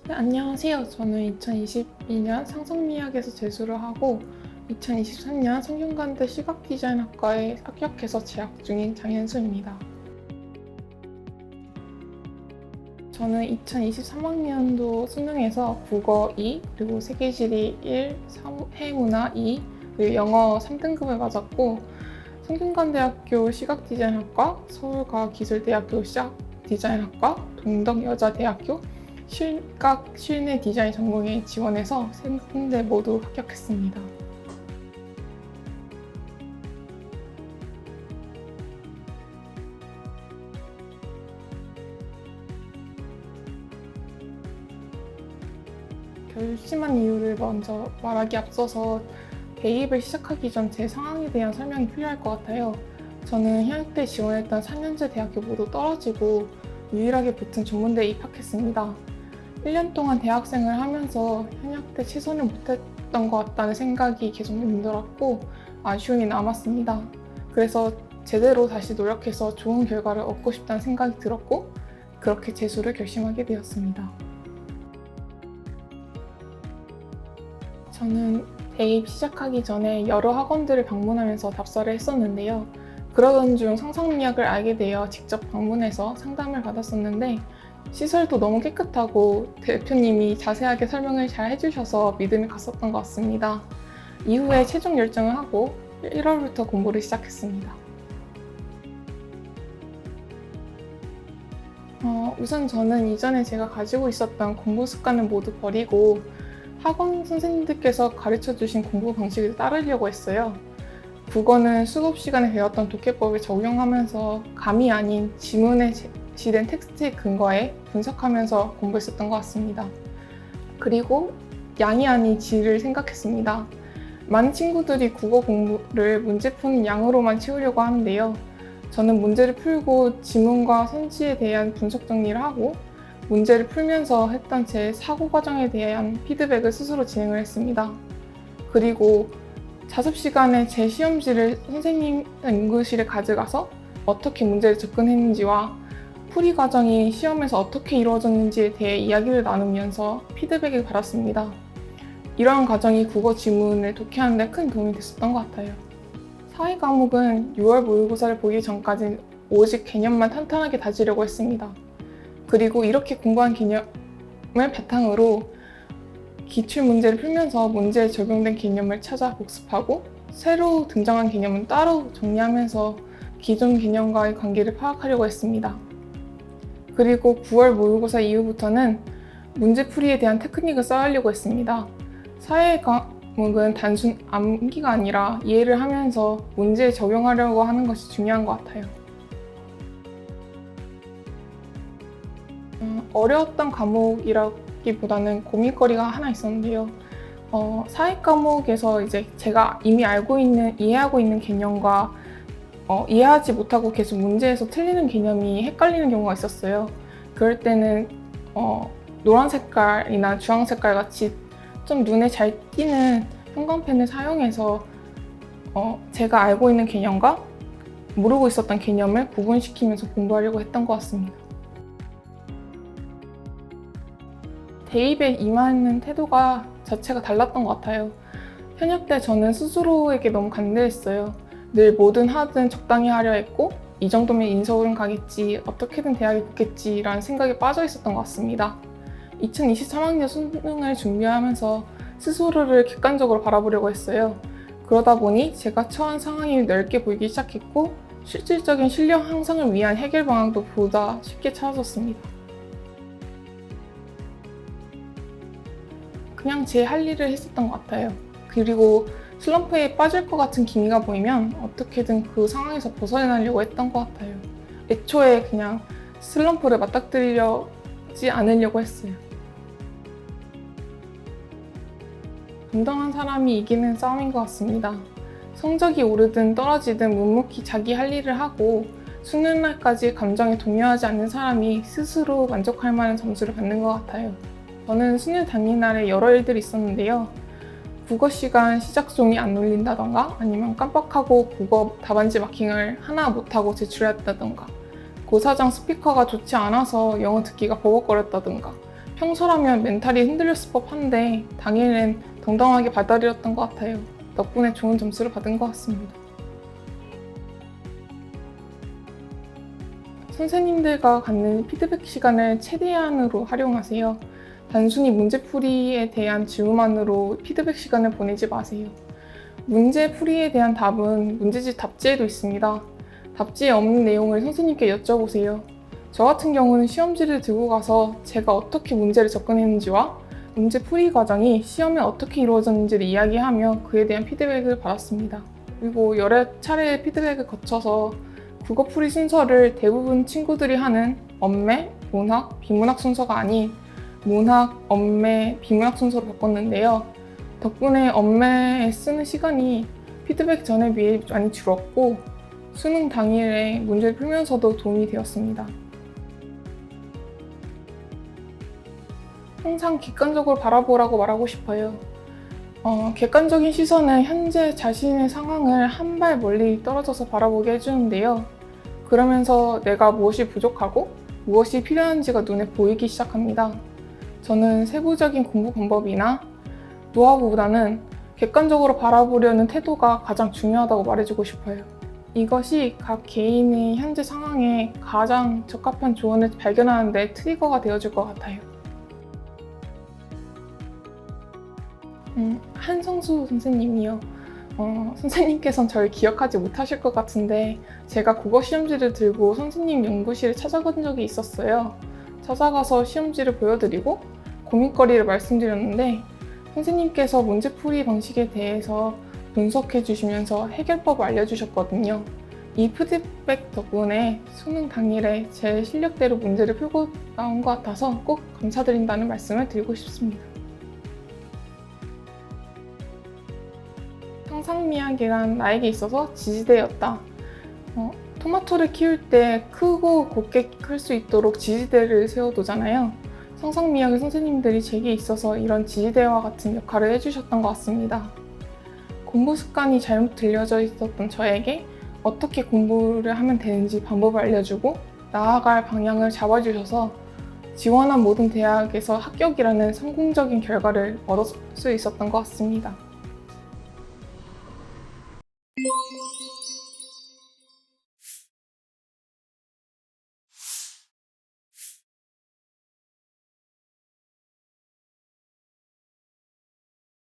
네, 안녕하세요. 저는 2022년 상성미학에서 재수를 하고 2023년 성균관대 시각디자인학과에 합격해서 재학 중인 장현수입니다. 저는 2023학년도 수능에서 국어 2, 그리고 세계지리 1, 해문화 2, 그리고 영어 3등급을 맞았고 성균관대학교 시각디자인학과, 서울과학기술대학교 시각디자인학과, 동덕여자대학교 시각 실내 디자인 전공에 지원해서 3군데 모두 합격했습니다. 결심한 이유를 먼저 말하기 앞서서 대입을 시작하기 전 제 상황에 대한 설명이 필요할 것 같아요. 저는 현역 때 지원했던 4년제 대학교 모두 떨어지고 유일하게 붙은 전문대에 입학했습니다. 1년 동안 대학생을 하면서 현역 때 최선을 못했던 것 같다는 생각이 계속 들었고 아쉬움이 남았습니다. 그래서 제대로 다시 노력해서 좋은 결과를 얻고 싶다는 생각이 들었고 그렇게 재수를 결심하게 되었습니다. 저는 대입 시작하기 전에 여러 학원들을 방문하면서 답사를 했었는데요. 그러던 중 상상미학을 알게 되어 직접 방문해서 상담을 받았었는데 시설도 너무 깨끗하고 대표님이 자세하게 설명을 잘 해주셔서 믿음이 갔었던 것 같습니다. 이후에 최종 결정을 하고 1월부터 공부를 시작했습니다. 우선 저는 이전에 제가 가지고 있었던 공부 습관을 모두 버리고 학원 선생님들께서 가르쳐주신 공부 방식을 따르려고 했어요. 국어는 수업 시간에 배웠던 독해법을 적용하면서 감이 아닌 지문에 제시된 텍스트에 근거해 분석하면서 공부했었던 것 같습니다. 그리고 양이 아닌 질을 생각했습니다. 많은 친구들이 국어 공부를 문제 푸는 양으로만 채우려고 하는데요. 저는 문제를 풀고 지문과 선지에 대한 분석 정리를 하고 문제를 풀면서 했던 제 사고 과정에 대한 피드백을 스스로 진행을 했습니다. 그리고 자습 시간에 제 시험지를 선생님 연구실에 가져가서 어떻게 문제를 접근했는지와 풀이 과정이 시험에서 어떻게 이루어졌는지에 대해 이야기를 나누면서 피드백을 받았습니다. 이러한 과정이 국어 지문을 독해하는 데 큰 도움이 됐었던 것 같아요. 사회 과목은 6월 모의고사를 보기 전까지 오직 개념만 탄탄하게 다지려고 했습니다. 그리고 이렇게 공부한 개념을 바탕으로 기출 문제를 풀면서 문제에 적용된 개념을 찾아 복습하고 새로 등장한 개념은 따로 정리하면서 기존 개념과의 관계를 파악하려고 했습니다. 그리고 9월 모의고사 이후부터는 문제풀이에 대한 테크닉을 쌓으려고 했습니다. 사회 과목은 단순 암기가 아니라 이해를 하면서 문제에 적용하려고 하는 것이 중요한 것 같아요. 어려웠던 과목이라기보다는 고민거리가 하나 있었는데요. 사회 과목에서 이제 제가 이미 이해하고 있는 개념과 이해하지 못하고 계속 문제에서 틀리는 개념이 헷갈리는 경우가 있었어요. 그럴 때는 노란 색깔이나 주황 색깔 같이 좀 눈에 잘 띄는 형광펜을 사용해서 제가 알고 있는 개념과 모르고 있었던 개념을 구분시키면서 공부하려고 했던 것 같습니다. 대입에 임하는 태도가 자체가 달랐던 것 같아요. 현역 때 저는 스스로에게 너무 간대했어요. 늘 뭐든 하든 적당히 하려 했고 이 정도면 인서울은 가겠지, 어떻게든 대학에 붙겠지 라는 생각에 빠져 있었던 것 같습니다. 2023학년 수능을 준비하면서 스스로를 객관적으로 바라보려고 했어요. 그러다 보니 제가 처한 상황이 넓게 보이기 시작했고 실질적인 실력 향상을 위한 해결 방안도 보다 쉽게 찾아졌습니다. 그냥 제 할 일을 했었던 것 같아요. 그리고 슬럼프에 빠질 것 같은 기미가 보이면 어떻게든 그 상황에서 벗어나려고 했던 것 같아요. 애초에 그냥 슬럼프를 맞닥뜨리지 않으려고 했어요. 당당한 사람이 이기는 싸움인 것 같습니다. 성적이 오르든 떨어지든 묵묵히 자기 할 일을 하고 수능 날까지 감정에 동요하지 않는 사람이 스스로 만족할 만한 점수를 받는 것 같아요. 저는 수능 당일날에 여러 일들이 있었는데요. 국어 시간 시작종이 안 울린다던가 아니면 깜빡하고 국어 답안지 마킹을 하나 못하고 제출했다던가 고사장 스피커가 좋지 않아서 영어 듣기가 버벅거렸다던가 평소라면 멘탈이 흔들렸을 법한데 당일엔 당당하게 받아들였던 것 같아요. 덕분에 좋은 점수를 받은 것 같습니다. 선생님들과 갖는 피드백 시간을 최대한으로 활용하세요. 단순히 문제풀이에 대한 질문만으로 피드백 시간을 보내지 마세요. 문제풀이에 대한 답은 문제집 답지에도 있습니다. 답지에 없는 내용을 선생님께 여쭤보세요. 저 같은 경우는 시험지를 들고 가서 제가 어떻게 문제를 접근했는지와 문제풀이 과정이 시험에 어떻게 이루어졌는지를 이야기하며 그에 대한 피드백을 받았습니다. 그리고 여러 차례의 피드백을 거쳐서 국어풀이 순서를 대부분 친구들이 하는 언매, 문학, 비문학 순서가 아닌 문학, 언매, 비문학 순서로 바꿨는데요. 덕분에 언매에 쓰는 시간이 피드백 전에 비해 많이 줄었고 수능 당일에 문제를 풀면서도 도움이 되었습니다. 항상 객관적으로 바라보라고 말하고 싶어요. 객관적인 시선은 현재 자신의 상황을 한 발 멀리 떨어져서 바라보게 해주는데요. 그러면서 내가 무엇이 부족하고 무엇이 필요한지가 눈에 보이기 시작합니다. 저는 세부적인 공부 방법이나 노하우보다는 객관적으로 바라보려는 태도가 가장 중요하다고 말해주고 싶어요. 이것이 각 개인의 현재 상황에 가장 적합한 조언을 발견하는 데 트리거가 되어줄 것 같아요. 한성수 선생님이요. 선생님께서는 저를 기억하지 못하실 것 같은데 제가 국어 시험지를 들고 선생님 연구실에 찾아간 적이 있었어요. 찾아가서 시험지를 보여드리고 고민거리를 말씀드렸는데 선생님께서 문제풀이 방식에 대해서 분석해 주시면서 해결법을 알려주셨거든요. 이 피드백 덕분에 수능 당일에 제 실력대로 문제를 풀고 나온 것 같아서 꼭 감사드린다는 말씀을 드리고 싶습니다. 상상미학이란 나에게 있어서 지지대였다. 토마토를 키울 때 크고 곱게 클 수 있도록 지지대를 세워두잖아요. 상상미학의 선생님들이 제게 있어서 이런 지지대와 같은 역할을 해주셨던 것 같습니다. 공부 습관이 잘못 들려져 있었던 저에게 어떻게 공부를 하면 되는지 방법을 알려주고 나아갈 방향을 잡아주셔서 지원한 모든 대학에서 합격이라는 성공적인 결과를 얻을 수 있었던 것 같습니다.